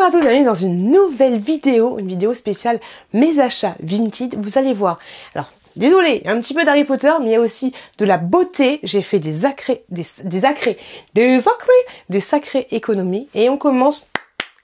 Bonjour à tous, bienvenue dans une nouvelle vidéo, une vidéo spéciale mes achats Vinted. Vous allez voir, alors désolé, il y a un petit peu d'Harry Potter, mais il y a aussi de la beauté. J'ai fait des sacrées économies et on commence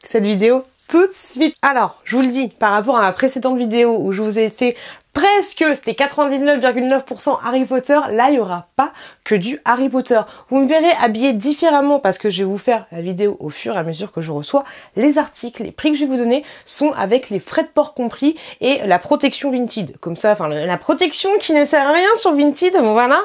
cette vidéo tout de suite. Alors, je vous le dis, par rapport à ma précédente vidéo où je vous ai fait presque, c'était 99,9% Harry Potter, là il n'y aura pas que du Harry Potter. Vous me verrez habillée différemment parce que je vais vous faire la vidéo au fur et à mesure que je reçois les articles. Les prix que je vais vous donner sont avec les frais de port compris et la protection Vinted. Comme ça, enfin la protection qui ne sert à rien sur Vinted, bon voilà.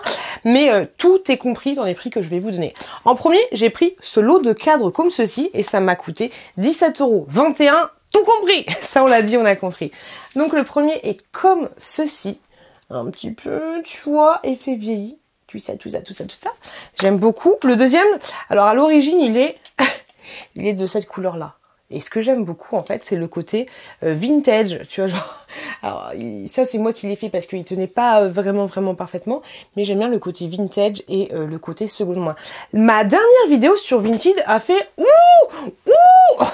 Mais tout est compris dans les prix que je vais vous donner. En premier, j'ai pris ce lot de cadres comme ceci et ça m'a coûté 17,21 €. Tout compris. Ça on l'a dit, on a compris. Donc le premier est comme ceci. Un petit peu, tu vois, effet vieilli. Tout ça. J'aime beaucoup. Le deuxième, alors à l'origine, il est de cette couleur-là. Et ce que j'aime beaucoup, en fait, c'est le côté vintage, tu vois, genre... Alors, ça, c'est moi qui l'ai fait parce qu'il tenait pas vraiment parfaitement, mais j'aime bien le côté vintage et le côté seconde main. Ma dernière vidéo sur Vinted a fait... Oh,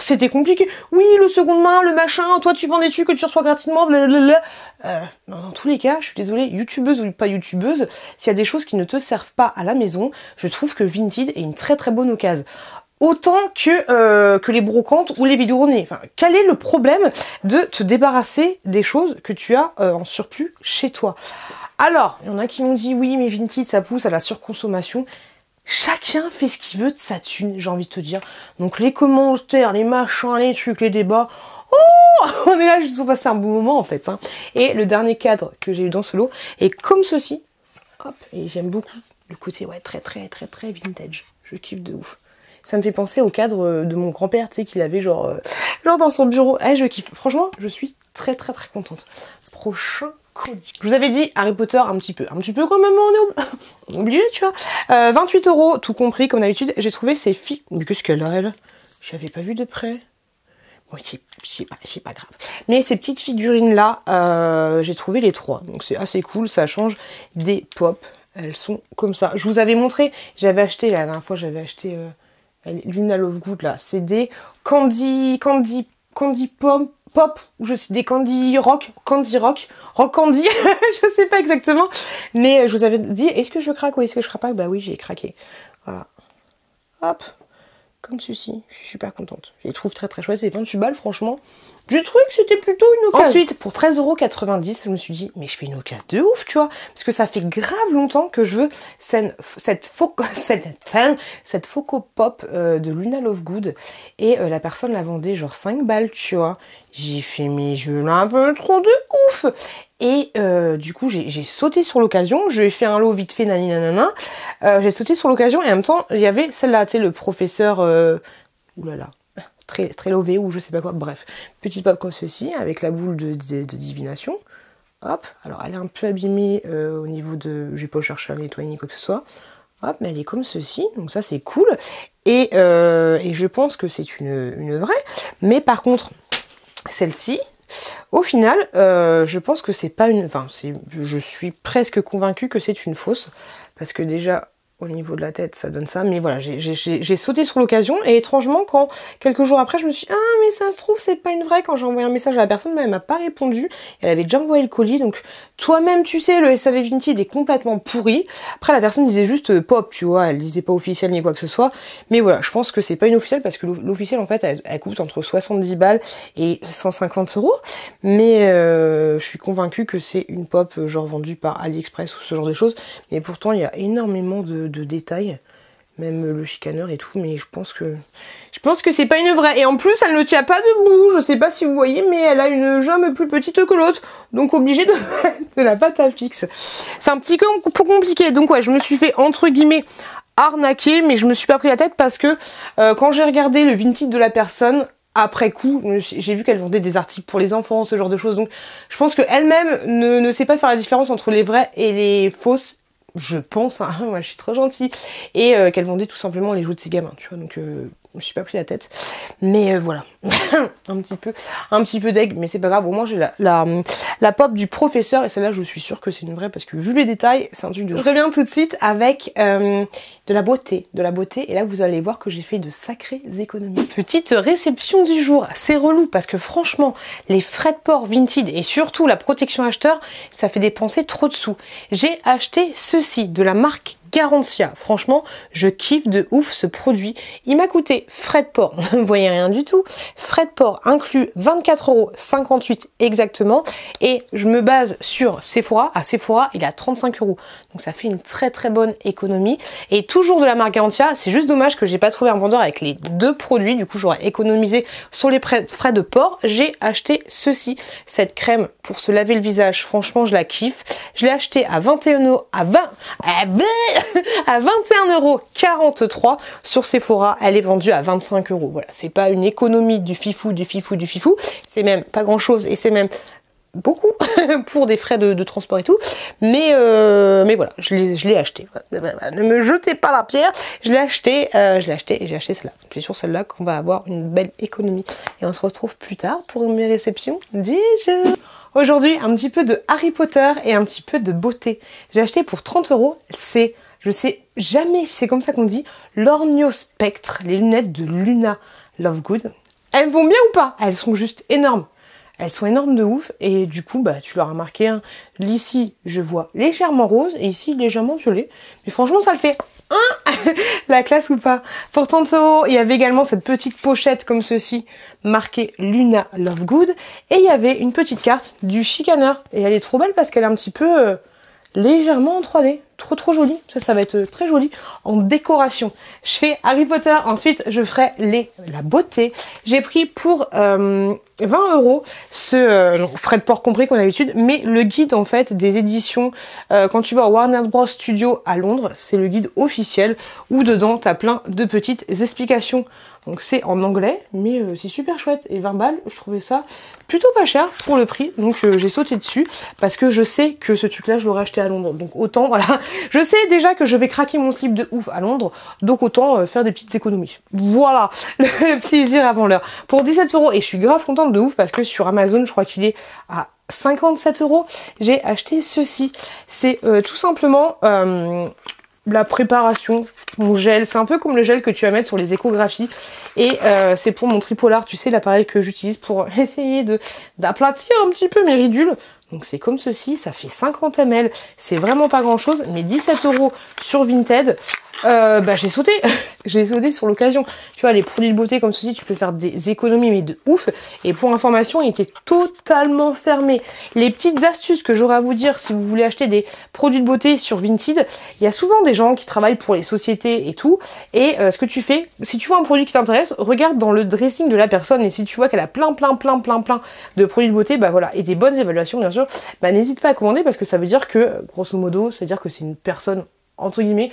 c'était compliqué. Oui, le seconde main, le machin, toi, tu vends des trucs que tu reçois gratuitement, blablabla. Dans tous les cas, je suis désolée, youtubeuse ou pas youtubeuse, s'il y a des choses qui ne te servent pas à la maison, je trouve que Vinted est une très bonne occasion. Autant que les brocantes ou les vidéos-ornées. Enfin, quel est le problème de te débarrasser des choses que tu as en surplus chez toi? Alors, il y en a qui m'ont dit oui, mais Vinted, ça pousse à la surconsommation. Chacun fait ce qu'il veut de sa thune, j'ai envie de te dire. Donc les commentaires, les machins, les trucs, les débats... Oh, on est là, je suis passé un bon moment en fait. Hein. Et le dernier cadre que j'ai eu dans ce lot est comme ceci. Hop, et j'aime beaucoup le côté ouais, très vintage. Je kiffe de ouf. Ça me fait penser au cadre de mon grand-père, tu sais, qu'il avait genre dans son bureau. Je kiffe. Franchement, je suis très contente. Prochain colis. Je vous avais dit Harry Potter un petit peu quand même, on est obligé, tu vois. 28 €, tout compris, comme d'habitude. J'ai trouvé ces filles. Mais qu'est-ce qu'elle a, elle? Je l'avais pas vu de près. Bon, c'est pas grave. Mais ces petites figurines-là, j'ai trouvé les 3. Donc c'est assez cool, ça change des pop. Elles sont comme ça. Je vous avais montré, j'avais acheté, la dernière fois, j'avais acheté... Luna Lovegood là, c'est des candy pop, je sais, des candy rock candy, je sais pas exactement, mais je vous avais dit, est-ce que je craque ou est-ce que je craque pas? Bah oui, j'ai craqué, voilà, hop, comme ceci, je suis super contente, je les trouve très chouettes, c'est 28 balles, franchement, j'ai trouvé que c'était plutôt une occasion. Ensuite, pour 13,90 €, je me suis dit, mais je fais une occasion de ouf, tu vois, parce que ça fait grave longtemps que je veux cette Foco Pop de Luna Lovegood, et la personne la vendait genre 5 balles, tu vois. J'ai fait, mais je la veux trop de ouf. Et du coup, j'ai sauté sur l'occasion, je lui ai fait un lot vite fait, nanana, j'ai sauté sur l'occasion, et en même temps, il y avait celle-là, tu sais, le professeur, oulala, très lové ou je sais pas quoi, bref, petite pop comme ceci avec la boule de divination. Hop, alors elle est un peu abîmée au niveau de, je vais pas chercher à nettoyer ni quoi que ce soit. Hop, mais elle est comme ceci, donc ça c'est cool. Et je pense que c'est une vraie, mais par contre celle-ci, au final, je pense que c'est pas une, enfin je suis presque convaincue que c'est une fausse, parce que déjà au niveau de la tête, ça donne ça. Mais voilà, j'ai sauté sur l'occasion. Et étrangement, quand quelques jours après, je me suis dit, ah, mais ça se trouve, c'est pas une vraie. Quand j'ai envoyé un message à la personne, mais elle m'a pas répondu. Elle avait déjà envoyé le colis. Donc, toi-même, tu sais, le SAV Vinted est complètement pourri. Après, la personne disait juste pop, tu vois. Elle disait pas officiel ni quoi que ce soit. Mais voilà, je pense que c'est pas une officielle parce que l'officielle, en fait, elle coûte entre 70 balles et 150 €. Mais je suis convaincue que c'est une pop, genre vendue par AliExpress ou ce genre de choses. Mais pourtant, il y a énormément de détails, même le chicaneur et tout, mais je pense que c'est pas une vraie. Et en plus, elle ne tient pas debout, je sais pas si vous voyez, mais elle a une jambe plus petite que l'autre, donc obligée de mettre la pâte à fixe. C'est un petit peu compliqué, donc ouais, je me suis fait entre guillemets arnaquer, mais je me suis pas pris la tête parce que quand j'ai regardé le Vinted de la personne, après coup, j'ai vu qu'elle vendait des articles pour les enfants, ce genre de choses, donc je pense qu'elle-même ne sait pas faire la différence entre les vraies et les fausses. Je pense, hein, moi je suis trop gentille, et qu'elle vendait tout simplement les jouets de ses gamins, tu vois, donc je me suis pas pris la tête. Mais voilà. un petit peu deg, mais c'est pas grave. Au moins j'ai la pop du professeur et celle-là je suis sûre que c'est une vraie parce que vu les détails, c'est un truc de... Je reviens tout de suite avec de la beauté. Et là vous allez voir que j'ai fait de sacrées économies. Petite réception du jour. C'est relou parce que franchement, les frais de port Vinted et surtout la protection acheteur, ça fait dépenser trop de sous. J'ai acheté ceci de la marque Garantia. Franchement, je kiffe de ouf ce produit. Il m'a coûté frais de port, vous ne voyez rien du tout. Frais de port inclus 24,58 € exactement. Et je me base sur Sephora. À Sephora, il est à 35 €. Donc ça fait une très très bonne économie. Et toujours de la marque Garantia. C'est juste dommage que j'ai pas trouvé un vendeur avec les deux produits. Du coup, j'aurais économisé sur les frais de port. J'ai acheté ceci, cette crème pour se laver le visage. Franchement, je la kiffe. Je l'ai acheté à 21,43 € sur Sephora. Elle est vendue à 25 €. Voilà, c'est pas une économie du fifou. C'est même pas grand chose et c'est même beaucoup pour des frais de transport et tout. Mais voilà, je l'ai acheté. Ne me jetez pas la pierre. Je l'ai acheté et j'ai acheté celle-là. Puis sur celle-là qu'on va avoir une belle économie. Et on se retrouve plus tard pour mes réceptions du jour. Aujourd'hui, un petit peu de Harry Potter et un petit peu de beauté. J'ai acheté pour 30 €. C'est, je sais jamais si c'est comme ça qu'on dit, l'Orniospectre, les lunettes de Luna Lovegood. Elles vont bien ou pas? Elles sont juste énormes. Elles sont énormes de ouf et du coup, bah, tu leur as marqué un. Ici, je vois légèrement rose et ici, légèrement violet. Mais franchement, ça le fait. La classe ou pas? Pour 30 €, il y avait également cette petite pochette comme ceci, marquée Luna Lovegood. Et il y avait une petite carte du chicaneur. Et elle est trop belle parce qu'elle est un petit peu légèrement en 3D. Trop jolie. Ça va être très joli en décoration. Je fais Harry Potter, ensuite je ferai la beauté. J'ai pris pour 20 € ce frais de port compris qu'on a l'habitude, mais le guide en fait des éditions quand tu vas au Warner Bros Studio à Londres, c'est le guide officiel où dedans tu as plein de petites explications. Donc c'est en anglais, mais c'est super chouette. Et 20 balles, je trouvais ça plutôt pas cher pour le prix. Donc j'ai sauté dessus parce que je sais que ce truc-là, je l'aurais acheté à Londres. Donc autant, voilà. Je sais déjà que je vais craquer mon slip de ouf à Londres. Donc autant faire des petites économies. Voilà, le plaisir avant l'heure. Pour 17 €, et je suis grave contente de ouf parce que sur Amazon, je crois qu'il est à 57 €. J'ai acheté ceci. C'est tout simplement... la préparation, mon gel, c'est un peu comme le gel que tu vas mettre sur les échographies et c'est pour mon tripolar, tu sais, l'appareil que j'utilise pour essayer d'aplatir un petit peu mes ridules. Donc c'est comme ceci, ça fait 50 ml, c'est vraiment pas grand chose, mais 17 € sur Vinted. Bah j'ai sauté, j'ai sauté sur l'occasion. Tu vois, les produits de beauté comme ceci, tu peux faire des économies mais de ouf. Et pour information, il était totalement fermé. Les petites astuces que j'aurais à vous dire si vous voulez acheter des produits de beauté sur Vinted, il y a souvent des gens qui travaillent pour les sociétés et tout. Et ce que tu fais, si tu vois un produit qui t'intéresse, regarde dans le dressing de la personne et si tu vois qu'elle a plein de produits de beauté, bah voilà, et des bonnes évaluations bien sûr, bah n'hésite pas à commander parce que ça veut dire que, grosso modo, ça veut dire que c'est une personne entre guillemets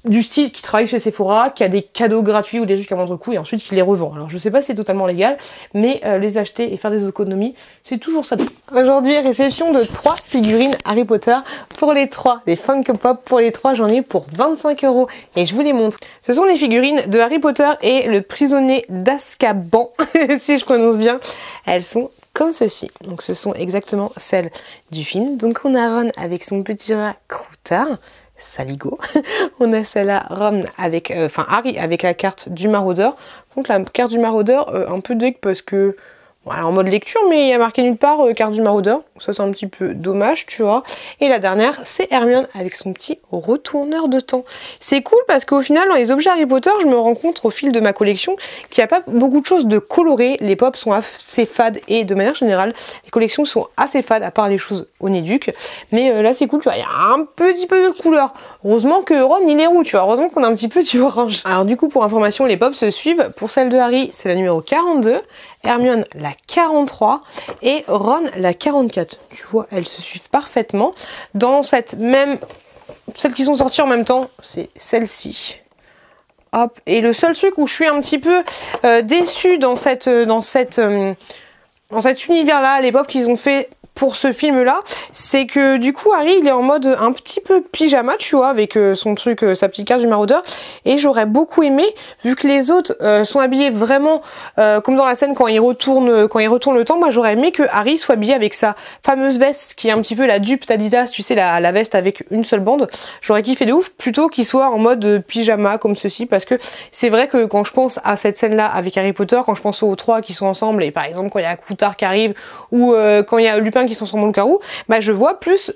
du style qui travaille chez Sephora, qui a des cadeaux gratuits ou des trucs à moindre coût et ensuite qui les revend. Alors je sais pas si c'est totalement légal, mais les acheter et faire des économies, c'est toujours ça. Aujourd'hui, réception de 3 figurines Harry Potter pour les 3, des Funko Pop pour les 3, j'en ai pour 25 € et je vous les montre. Ce sont les figurines de Harry Potter et le prisonnier d'Azkaban, si je prononce bien. Elles sont comme ceci. Donc ce sont exactement celles du film. Donc on a Ron avec son petit rat croutard, Saligo. On a celle-là, Ron avec, Harry avec la carte du maraudeur. Donc la carte du maraudeur, un peu deck parce que, voilà, en mode lecture, mais il y a marqué nulle part carte du maraudeur. Ça c'est un petit peu dommage, tu vois. Et la dernière, c'est Hermione avec son petit retourneur de temps. C'est cool parce qu'au final, dans les objets Harry Potter, je me rends compte au fil de ma collection qu'il n'y a pas beaucoup de choses de colorées. Les pops sont assez fades et de manière générale, les collections sont assez fades à part les choses Onéduc. Mais là c'est cool, tu vois, il y a un petit peu de couleur. Heureusement que Ron il est roux, tu vois. Heureusement qu'on a un petit peu du orange. Alors du coup, pour information, les pops se suivent. Pour celle de Harry, c'est la numéro 42. Hermione la 43 et Ron la 44. Tu vois, elles se suivent parfaitement. Dans cette même... Celles qui sont sorties en même temps, c'est celle-ci. Hop. Et le seul truc où je suis un petit peu déçue dans cet univers-là, les pop qu'ils ont fait pour ce film là, c'est que du coup Harry il est en mode un petit peu pyjama, tu vois, avec son truc, sa petite carte du maraudeur, et j'aurais beaucoup aimé, vu que les autres sont habillés vraiment comme dans la scène quand il retourne le temps, moi j'aurais aimé que Harry soit habillé avec sa fameuse veste qui est un petit peu la dupe d'Adidas, tu sais, la veste avec une seule bande. J'aurais kiffé de ouf, plutôt qu'il soit en mode pyjama comme ceci, parce que c'est vrai que quand je pense à cette scène là avec Harry Potter, quand je pense aux trois qui sont ensemble, et par exemple quand il y a Coutard qui arrive, ou quand il y a Lupin qui sont sur mon carreau, bah je vois plus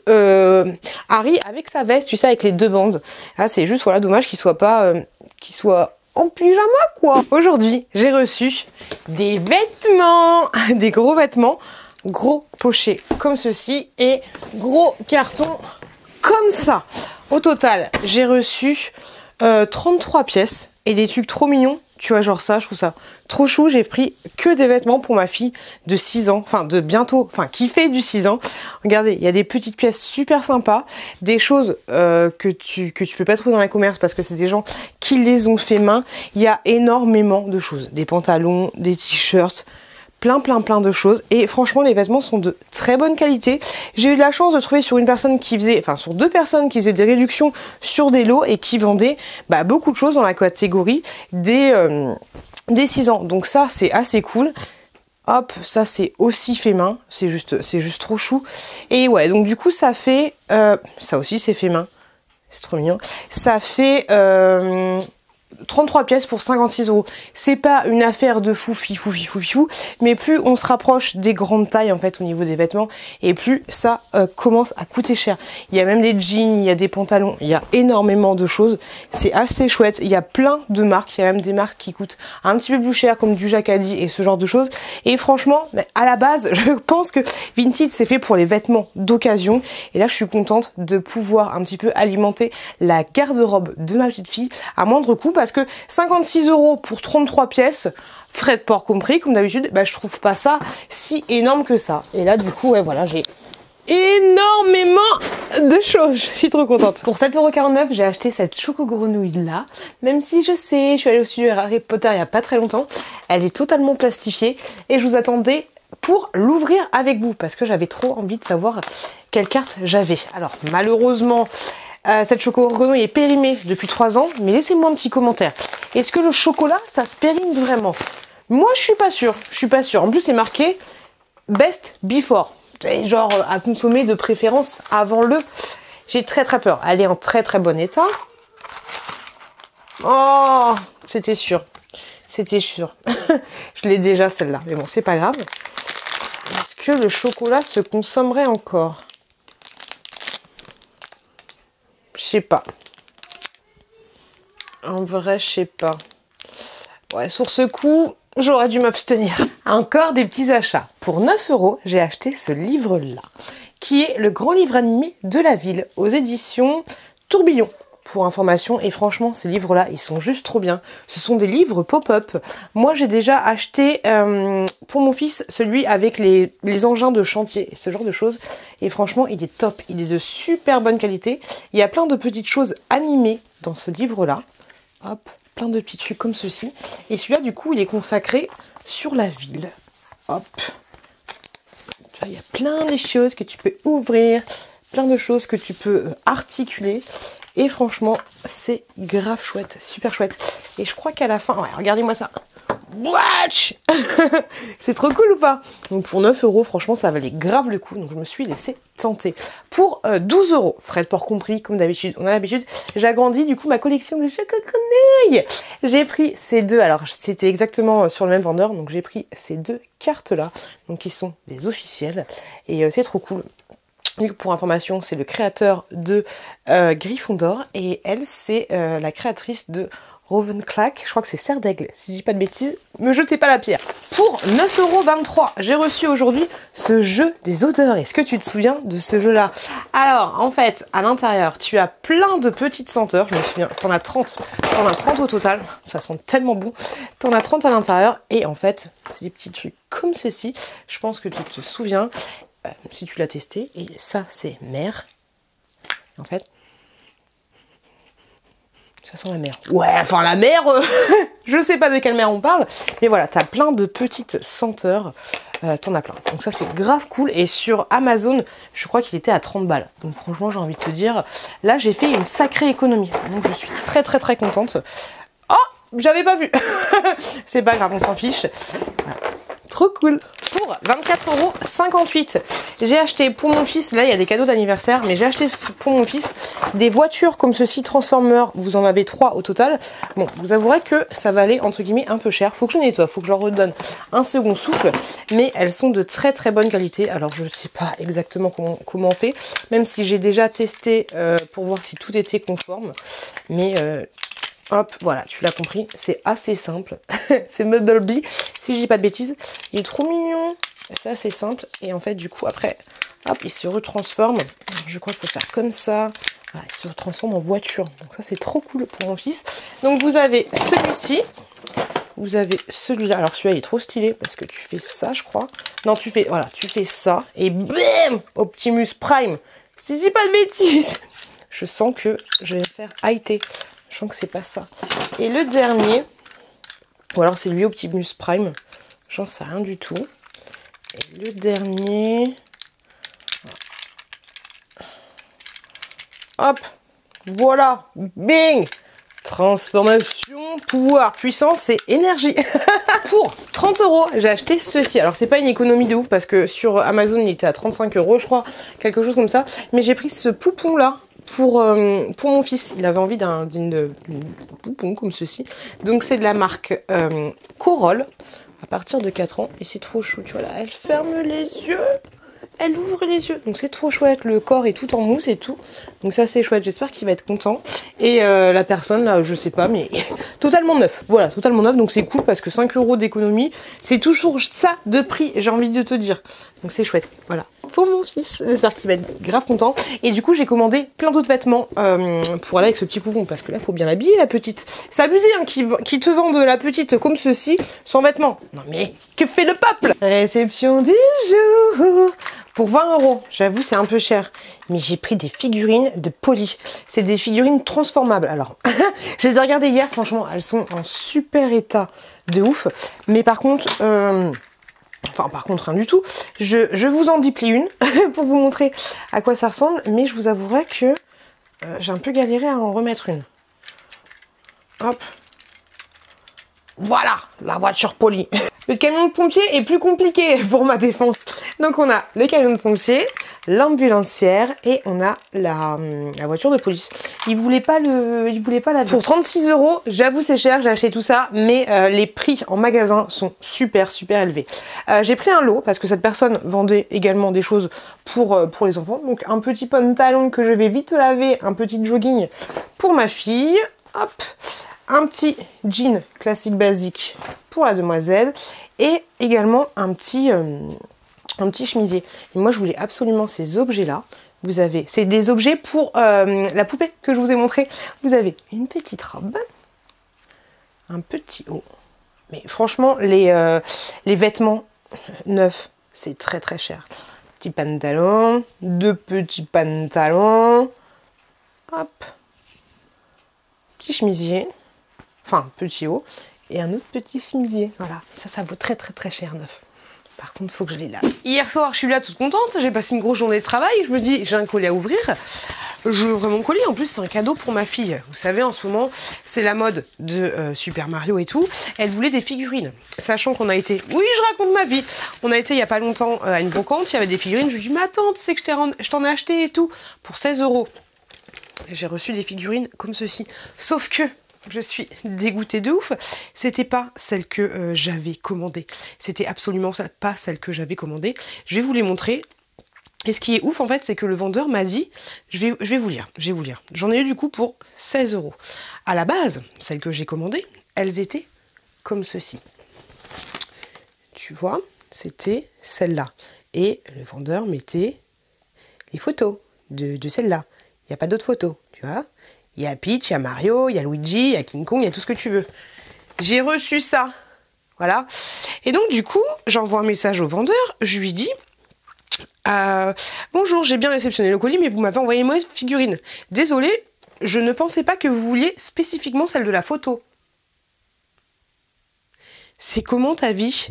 Harry avec sa veste, tu sais, avec les deux bandes. Là c'est juste, voilà, dommage qu'il soit pas qu'il soit en pyjama quoi. Aujourd'hui j'ai reçu des vêtements, des gros vêtements, gros pochets comme ceci et gros cartons comme ça. Au total j'ai reçu 33 pièces et des trucs trop mignons. Tu vois, genre ça, je trouve ça trop chou. J'ai pris que des vêtements pour ma fille de 6 ans, enfin de bientôt, enfin qui fait du 6 ans. Regardez, il y a des petites pièces super sympas, des choses que tu peux pas trouver dans les commerces parce que c'est des gens qui les ont fait main. Il y a énormément de choses, des pantalons, des t-shirts, plein de choses, et franchement les vêtements sont de très bonne qualité. J'ai eu de la chance de trouver sur une personne qui faisait, enfin sur deux personnes qui faisaient des réductions sur des lots et qui vendaient beaucoup de choses dans la catégorie des 6 ans, donc ça c'est assez cool. Hop, ça c'est aussi fait main, c'est juste trop chou. Et ouais, donc du coup ça fait ça aussi c'est fait main, c'est trop mignon. Ça fait 33 pièces pour 56 €. C'est pas une affaire de fou, mais plus on se rapproche des grandes tailles en fait au niveau des vêtements, et plus ça commence à coûter cher. Il y a même des jeans, il y a des pantalons, il y a énormément de choses. C'est assez chouette. Il y a plein de marques, il y a même des marques qui coûtent un petit peu plus cher comme du Jacadi et ce genre de choses. Et franchement, à la base, je pense que Vinted c'est fait pour les vêtements d'occasion. Et là, je suis contente de pouvoir un petit peu alimenter la garde-robe de ma petite fille à moindre coût, parce que 56 € pour 33 pièces, frais de port compris, comme d'habitude, je trouve pas ça si énorme que ça. Et là, du coup, ouais, voilà, j'ai énormément de choses. Je suis trop contente. Pour 7,49 €, j'ai acheté cette choco-grenouille là. Même si je sais, je suis allée au studio Harry Potter il y a pas très longtemps. Elle est totalement plastifiée et je vous attendais pour l'ouvrir avec vous parce que j'avais trop envie de savoir quelle carte j'avais. Alors, malheureusement, cette choco-grenouille est périmée depuis 3 ans, mais laissez-moi un petit commentaire. Est-ce que le chocolat, ça se périme vraiment? Moi, je suis pas sûre. En plus, c'est marqué Best Before. Genre à consommer de préférence avant le. J'ai très peur. Elle est en très bon état. Oh, c'était sûr. Je l'ai déjà celle-là, mais bon, c'est pas grave. Est-ce que le chocolat se consommerait encore? Je sais pas. En vrai, je sais pas. Ouais, sur ce coup, j'aurais dû m'abstenir. Encore des petits achats. Pour 9 €, j'ai acheté ce livre-là, qui est le grand livre animé de la ville, aux éditions Tourbillon. Pour information, et franchement, ces livres-là, ils sont juste trop bien. Ce sont des livres pop-up. Moi, j'ai déjà acheté pour mon fils celui avec les engins de chantier et ce genre de choses. Et franchement, il est top. Il est de super bonne qualité. Il y a plein de petites choses animées dans ce livre-là. Hop, plein de petits trucs comme ceci. Et celui-là, du coup, il est consacré sur la ville. Hop. Là, il y a plein de choses que tu peux ouvrir, plein de choses que tu peux articuler. Et franchement, c'est grave chouette, super chouette. Et je crois qu'à la fin, ouais, regardez-moi ça. Watch. C'est trop cool ou pas? Donc pour 9 €, franchement, ça valait grave le coup. Donc je me suis laissée tenter. Pour 12 €, frais de port compris, comme d'habitude, on a l'habitude, j'ai agrandi du coup ma collection de choco-grenouilles. J'ai pris ces deux, alors c'était exactement sur le même vendeur, donc j'ai pris ces deux cartes-là, donc qui sont des officielles. Et c'est trop cool. Pour information, c'est le créateur de Gryffondor et elle, c'est la créatrice de Ravenclaw. Je crois que c'est Serre d'Aigle, si je dis pas de bêtises. Me jetez pas la pierre. Pour 9,23 €, j'ai reçu aujourd'hui ce jeu des odeurs. Est-ce que tu te souviens de ce jeu-là? Alors, en fait, à l'intérieur, tu as plein de petites senteurs. Je me souviens, t'en as 30. T'en as 30 au total. Ça sent tellement bon. T'en as 30 à l'intérieur. Et en fait, c'est des petits trucs comme ceci. Je pense que tu te souviens. Si tu l'as testé, et ça c'est mer. En fait, ça sent la mer. Ouais, enfin la mer, je sais pas de quelle mer on parle, mais voilà, t'as plein de petites senteurs t'en as plein. Donc ça c'est grave cool. Et sur Amazon, je crois qu'il était à 30 balles. Donc franchement, j'ai envie de te dire, là j'ai fait une sacrée économie. Donc je suis très très très contente. Oh, j'avais pas vu. C'est pas grave, on s'en fiche. Voilà. Trop cool. Pour 24,58 €, j'ai acheté pour mon fils, là il y a des cadeaux d'anniversaire, mais j'ai acheté pour mon fils des voitures comme ceci, Transformers, vous en avez 3 au total. Bon, vous avouerez que ça valait entre guillemets un peu cher, faut que je nettoie, faut que je leur redonne un second souffle, mais elles sont de très très bonne qualité. Alors je sais pas exactement comment on fait, même si j'ai déjà testé pour voir si tout était conforme, mais... hop, voilà, tu l'as compris, c'est assez simple. C'est Mumblebee, si je dis pas de bêtises. Il est trop mignon, c'est assez simple. Et en fait, du coup, après, hop, il se retransforme. Je crois qu'il faut faire comme ça. Voilà, il se retransforme en voiture. Donc ça, c'est trop cool pour mon fils. Donc vous avez celui-ci. Vous avez celui-là. Alors celui-là, il est trop stylé parce que tu fais ça, je crois. Non, tu fais, voilà, tu fais ça. Et bam, Optimus Prime. Si je dis pas de bêtises. Je sens que je vais me faire haïter. Je sens que c'est pas ça. Et le dernier, ou alors c'est lui Optimus Prime, j'en sais rien du tout. Et le dernier, hop, voilà, bing, transformation, pouvoir, puissance et énergie. Pour 30 €, j'ai acheté ceci. Alors c'est pas une économie de ouf parce que sur Amazon il était à 35 € je crois, quelque chose comme ça. Mais j'ai pris ce poupon là. Pour mon fils, il avait envie d'un poupon comme ceci. Donc c'est de la marque Corolle à partir de 4 ans. Et c'est trop chou, tu vois là, elle ferme les yeux, elle ouvre les yeux. Donc c'est trop chouette, le corps est tout en mousse et tout. Donc ça c'est chouette, j'espère qu'il va être content. Et la personne là, je sais pas, mais totalement neuf. Voilà, totalement neuf, donc c'est cool parce que 5 € d'économie, c'est toujours ça de prix, j'ai envie de te dire. Donc c'est chouette, voilà. Pour mon fils, j'espère qu'il va être grave content. Et du coup, j'ai commandé plein d'autres vêtements pour aller avec ce petit poupon. Parce que là, il faut bien l'habiller, la petite. C'est abusé, hein, qui te vendent la petite comme ceci, sans vêtements. Non mais, que fait le peuple? Réception du jour pour 20 €. J'avoue, c'est un peu cher. Mais j'ai pris des figurines de Polly. C'est des figurines transformables. Alors, je les ai regardées hier. Franchement, elles sont en super état de ouf. Mais par contre... Enfin, par contre, rien du tout. Je vous en déplie une pour vous montrer à quoi ça ressemble. Mais je vous avouerai que j'ai un peu galéré à en remettre une. Hop. Voilà, la voiture Polly. Le camion de pompier est plus compliqué pour ma défense. Donc on a le camion de pompier, l'ambulancière et on a la voiture de police. Il voulait pas la pour 36 €. J'avoue c'est cher, j'ai acheté tout ça, mais les prix en magasin sont super élevés. J'ai pris un lot parce que cette personne vendait également des choses pour les enfants. Donc un petit pantalon que je vais vite laver, un petit jogging pour ma fille. Hop. Un petit jean classique basique pour la demoiselle et également un petit chemisier. Et moi je voulais absolument ces objets là. Vous avez, c'est des objets pour la poupée que je vous ai montré. Vous avez une petite robe, un petit haut. Mais franchement les vêtements neufs c'est très cher. Petit pantalon, deux petits pantalons, hop, petit chemisier. Enfin, petit haut. Et un autre petit chemisier. Voilà. Ça vaut très cher neuf. Par contre, il faut que je les lave. Hier soir, je suis là toute contente. J'ai passé une grosse journée de travail. Je me dis, j'ai un colis à ouvrir. Je ouvre mon colis. En plus, c'est un cadeau pour ma fille. Vous savez, en ce moment, c'est la mode de Super Mario et tout. Elle voulait des figurines. Sachant qu'on a été... Oui, je raconte ma vie. On a été il n'y a pas longtemps à une brocante. Il y avait des figurines. Je lui dis, mais attends, tu sais que je t'en ai acheté et tout. Pour 16 €. J'ai reçu des figurines comme ceci. Sauf que... je suis dégoûtée de ouf. C'était pas celle que j'avais commandée. C'était absolument pas celle que j'avais commandée. Je vais vous les montrer. Et ce qui est ouf en fait, c'est que le vendeur m'a dit, je vais vous lire. J'en ai eu du coup pour 16 €. À la base, celles que j'ai commandées, elles étaient comme ceci. Tu vois, c'était celle-là. Et le vendeur mettait les photos de celle-là. Il n'y a pas d'autres photos, tu vois. Il y a Peach, il y a Mario, il y a Luigi, il y a King Kong, il y a tout ce que tu veux. J'ai reçu ça. Voilà. Et donc, du coup, j'envoie un message au vendeur. Je lui dis, bonjour, j'ai bien réceptionné le colis, mais vous m'avez envoyé une mauvaise figurine. Désolée, je ne pensais pas que vous vouliez spécifiquement celle de la photo. C'est comment ta vie?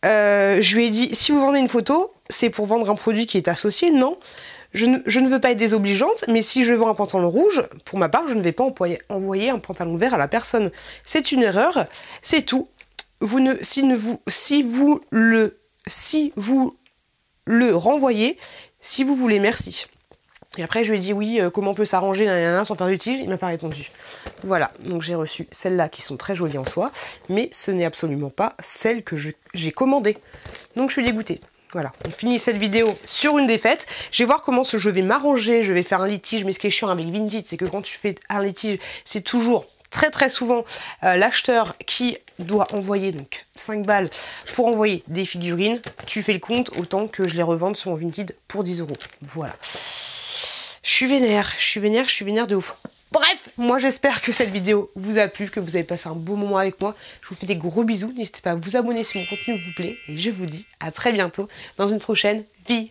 Je lui ai dit, si vous vendez une photo, c'est pour vendre un produit qui est associé, non. Je ne veux pas être désobligeante, mais si je vends un pantalon rouge, pour ma part, je ne vais pas envoyer un pantalon vert à la personne. C'est une erreur, c'est tout. Si vous le renvoyez, si vous voulez, merci. Et après, je lui ai dit oui, comment on peut s'arranger sans faire d'utilise, il m'a pas répondu. Voilà, donc j'ai reçu celles-là qui sont très jolies en soi, mais ce n'est absolument pas celle que j'ai commandée. Donc je suis dégoûtée. Voilà, on finit cette vidéo sur une défaite. Je vais voir comment je vais m'arranger, je vais faire un litige, mais ce qui est chiant avec Vinted, c'est que quand tu fais un litige, c'est toujours très souvent l'acheteur qui doit envoyer donc 5 balles pour envoyer des figurines. Tu fais le compte, autant que je les revende sur mon Vinted pour 10 €. Voilà. Je suis vénère de ouf. Bref, moi j'espère que cette vidéo vous a plu, que vous avez passé un beau moment avec moi. Je vous fais des gros bisous. N'hésitez pas à vous abonner si mon contenu vous plaît. Et je vous dis à très bientôt dans une prochaine vidéo.